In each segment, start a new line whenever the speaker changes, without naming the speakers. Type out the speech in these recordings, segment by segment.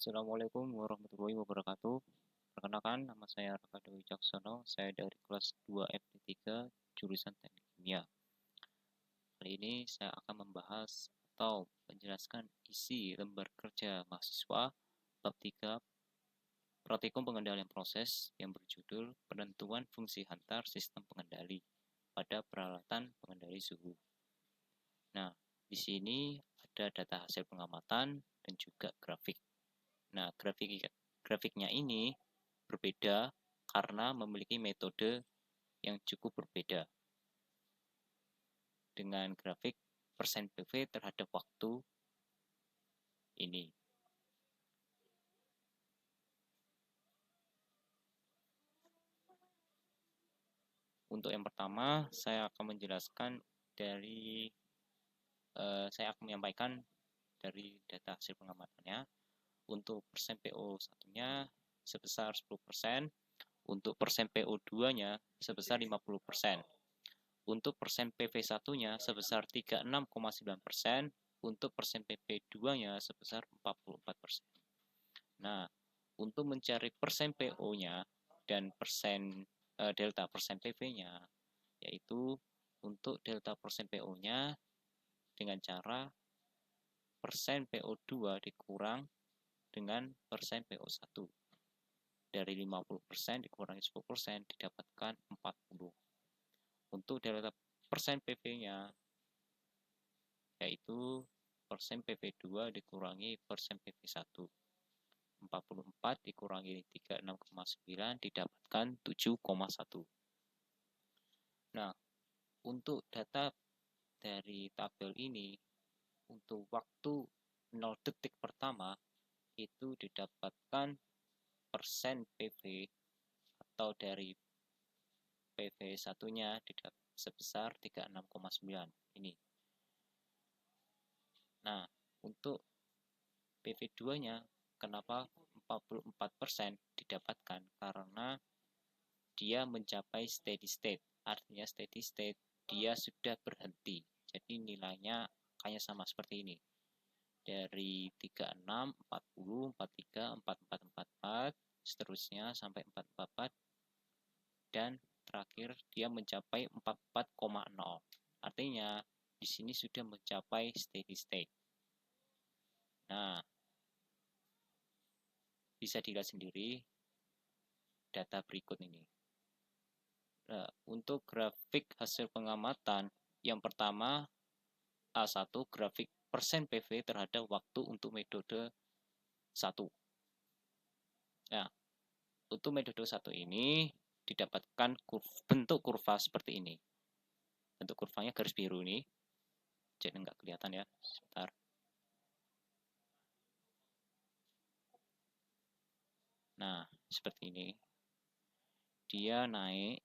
Assalamualaikum warahmatullahi wabarakatuh. Perkenalkan, nama saya Raka Dewi Caksono. Saya dari kelas 2 FT3, jurusan Teknik Kimia. Kali ini saya akan membahas atau menjelaskan isi lembar kerja mahasiswa bab 3 Praktikum Pengendalian Proses yang berjudul Penentuan Fungsi Hantar Sistem Pengendali pada Peralatan Pengendali Suhu. Nah, di sini ada data hasil pengamatan dan juga grafik. Nah, grafiknya ini berbeda karena memiliki metode yang cukup berbeda. Dengan grafik persen PV terhadap waktu ini. Untuk yang pertama, saya akan menjelaskan saya akan menyampaikan dari data hasil pengamatannya. Untuk persen PO satunya sebesar 10%, untuk persen PO 2-nya sebesar 50%. Untuk persen PV 1-nya sebesar 36,9%, untuk persen PV 2-nya sebesar 44%. Nah, untuk mencari persen PO-nya dan delta persen PV-nya, yaitu untuk delta persen PO-nya dengan cara persen PO2 dikurang dengan persen PO1. Dari 50% dikurangi 10% didapatkan 40. Untuk delta persen PV-nya, yaitu persen PV2 dikurangi persen PV1. 44 dikurangi 36,9 didapatkan 7,1. Nah, untuk data dari tabel ini, untuk waktu 0 detik pertama, itu didapatkan persen PV atau dari PV satunya sebesar 36,9 ini. Nah, untuk PV2-nya kenapa 44% didapatkan? Karena dia mencapai steady state. Artinya steady state dia sudah berhenti. Jadi nilainya hanya sama seperti ini. Dari 36, 40, 43, 44, 44, seterusnya sampai 444 dan terakhir dia mencapai 44,0. Artinya di sini sudah mencapai steady state. Nah, bisa dilihat sendiri data berikut ini. Nah, untuk grafik hasil pengamatan, yang pertama A1 grafik persen PV terhadap waktu untuk metode 1. Nah, untuk metode 1 ini didapatkan bentuk kurva seperti ini. Bentuk kurvanya garis biru ini. Jadi nggak kelihatan ya. Sebentar. Nah, seperti ini. Dia naik,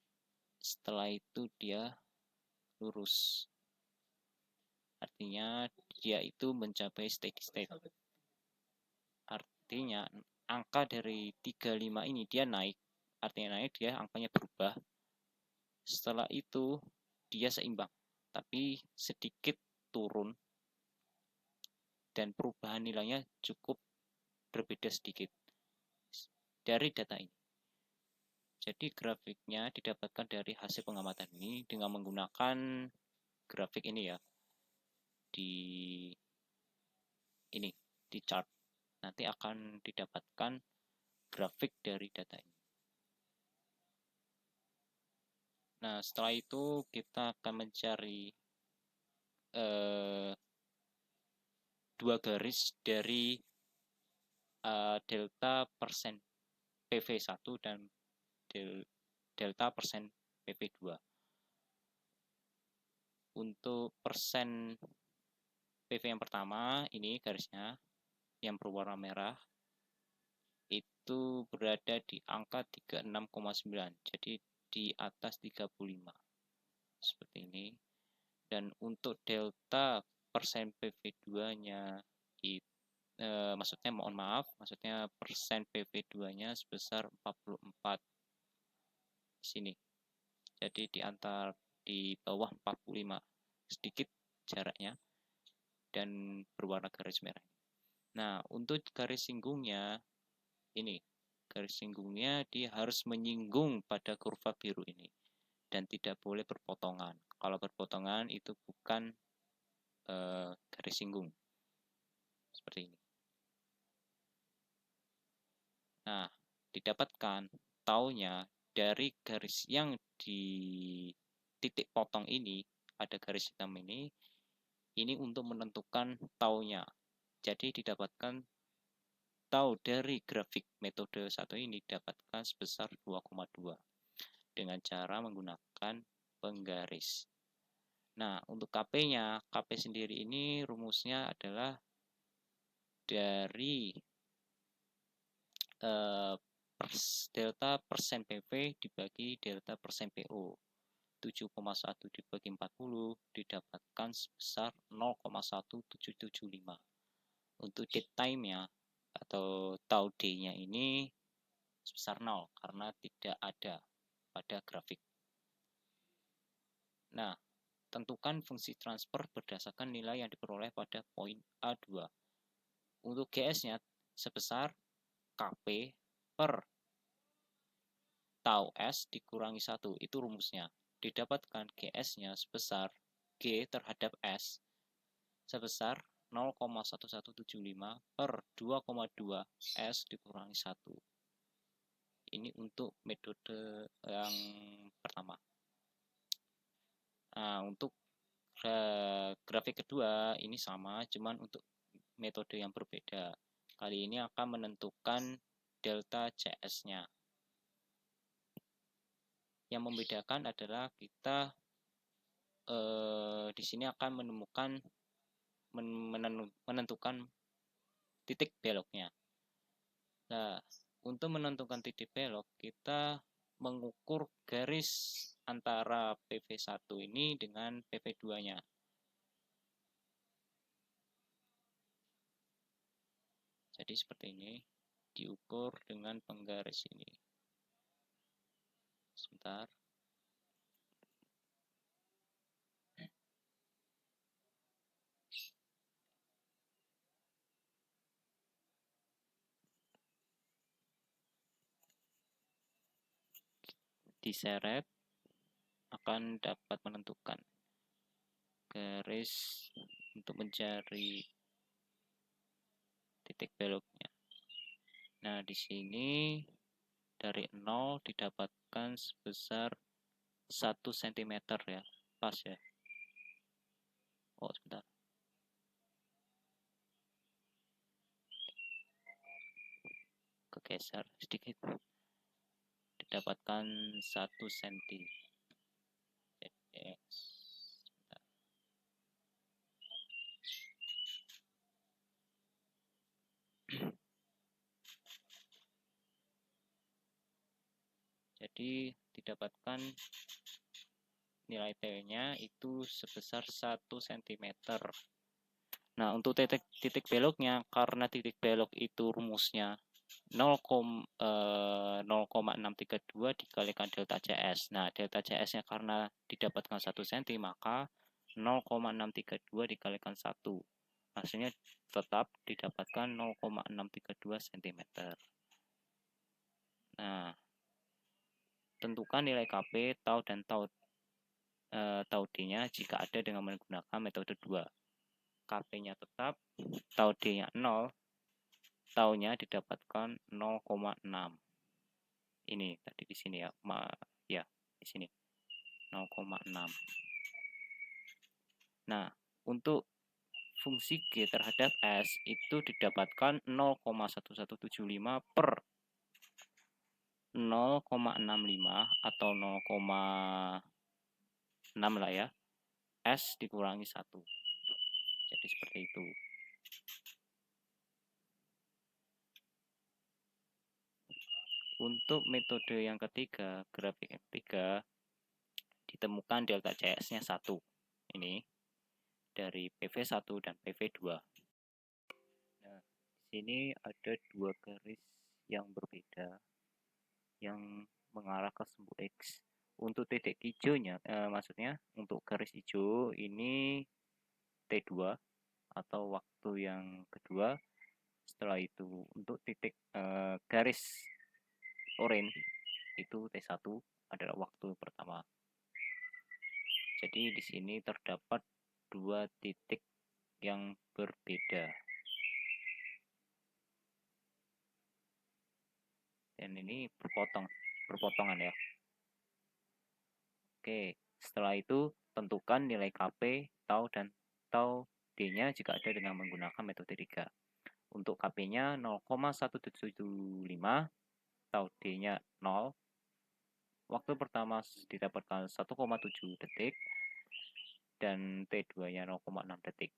setelah itu dia lurus. Artinya dia itu mencapai steady state. Artinya angka dari 35 ini dia naik. Artinya naik, dia angkanya berubah. Setelah itu dia seimbang, tapi sedikit turun dan perubahan nilainya cukup berbeda sedikit dari data ini. Jadi grafiknya didapatkan dari hasil pengamatan ini dengan menggunakan grafik ini ya. Di chart. Nanti akan didapatkan grafik dari data ini. Nah, setelah itu kita akan mencari dua garis dari delta persen PV1 dan delta persen PV2. Untuk persen PV yang pertama, ini garisnya yang berwarna merah, itu berada di angka 36,9, jadi di atas 35. Seperti ini. Dan untuk delta persen PV2-nya maksudnya persen PV2-nya sebesar 44 di sini. Jadi di bawah 45 sedikit jaraknya dan berwarna garis merah. Nah, untuk garis singgungnya, ini garis singgungnya dia harus menyinggung pada kurva biru ini dan tidak boleh berpotongan. Kalau berpotongan itu bukan garis singgung seperti ini. Nah, didapatkan taunya dari garis yang di titik potong ini, ada garis hitam ini untuk menentukan taunya. Jadi didapatkan tau dari grafik metode 1 ini didapatkan sebesar 2,2 dengan cara menggunakan penggaris. Nah, untuk KP-nya, KP sendiri ini rumusnya adalah dari delta persen PV dibagi delta persen PO. 7,1 dibagi 40 didapatkan sebesar 0,1775. Untuk dead time-nya atau tau D-nya ini sebesar 0 karena tidak ada pada grafik. Nah, tentukan fungsi transfer berdasarkan nilai yang diperoleh pada poin A2. Untuk GS-nya sebesar KP per tau S dikurangi 1, itu rumusnya. Didapatkan GS-nya sebesar G terhadap S sebesar 0,1175 per 2,2 S dikurangi 1. Ini untuk metode yang pertama. Nah, untuk grafik kedua ini sama, cuman untuk metode yang berbeda. Kali ini akan menentukan delta CS-nya. Yang membedakan adalah kita di sini akan menentukan titik beloknya. Nah, untuk menentukan titik belok, kita mengukur garis antara PV1 ini dengan PV2-nya. Jadi seperti ini, diukur dengan penggaris ini. Sebentar. Diseret akan dapat menentukan garis untuk mencari titik beloknya. Nah, di sini dari 0 didapatkan sebesar 1 cm ya. Pas ya. Oh, sebentar. Kegeser sedikit. Didapatkan 1 cm. Jadi didapatkan nilai T-nya itu sebesar 1 cm. Nah, untuk titik beloknya, karena titik belok itu rumusnya 0,632 dikalikan delta CS. Nah, delta CS-nya karena didapatkan 1 cm, maka 0,632 dikalikan 1. Hasilnya tetap didapatkan 0,632 cm. Nah, tentukan nilai KP, tau, dan tau D-nya jika ada dengan menggunakan metode 2. KP-nya tetap, tau D-nya 0, taunya didapatkan 0,6. Ini tadi di sini ya, ya di sini 0,6. Nah, untuk fungsi G terhadap S itu didapatkan 0,1175 per 0,65 atau 0,6 lah ya, S dikurangi 1. Jadi seperti itu. Untuk metode yang ketiga, grafik yang ketiga, ditemukan delta CS-nya 1. Ini dari PV1 dan PV2. Nah, di sini ada dua garis yang berbeda yang mengarah ke sumbu X. Untuk titik hijaunya, maksudnya untuk garis hijau ini T2 atau waktu yang kedua. Setelah itu untuk titik garis orange itu T1 adalah waktu pertama. Jadi di sini terdapat dua titik yang berbeda. Dan ini berpotongan ya. Oke, setelah itu tentukan nilai KP, tau, dan tau D-nya jika ada dengan menggunakan metode 3. Untuk KP-nya 0,1775, tau D-nya 0. Waktu pertama didapatkan 1,7 detik dan T2-nya 0,6 detik.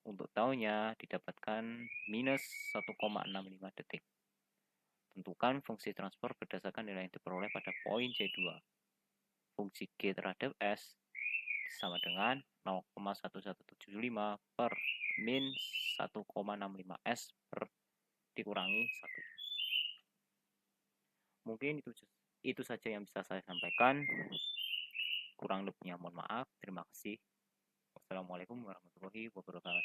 Untuk taunya didapatkan minus 1,65 detik. Tentukan fungsi transfer berdasarkan nilai yang diperoleh pada poin C2. Fungsi G terhadap S sama dengan 0,1175 per min 1,65 S per dikurangi 1. Mungkin itu saja yang bisa saya sampaikan. Kurang lebihnya mohon maaf. Terima kasih. Wassalamualaikum warahmatullahi wabarakatuh.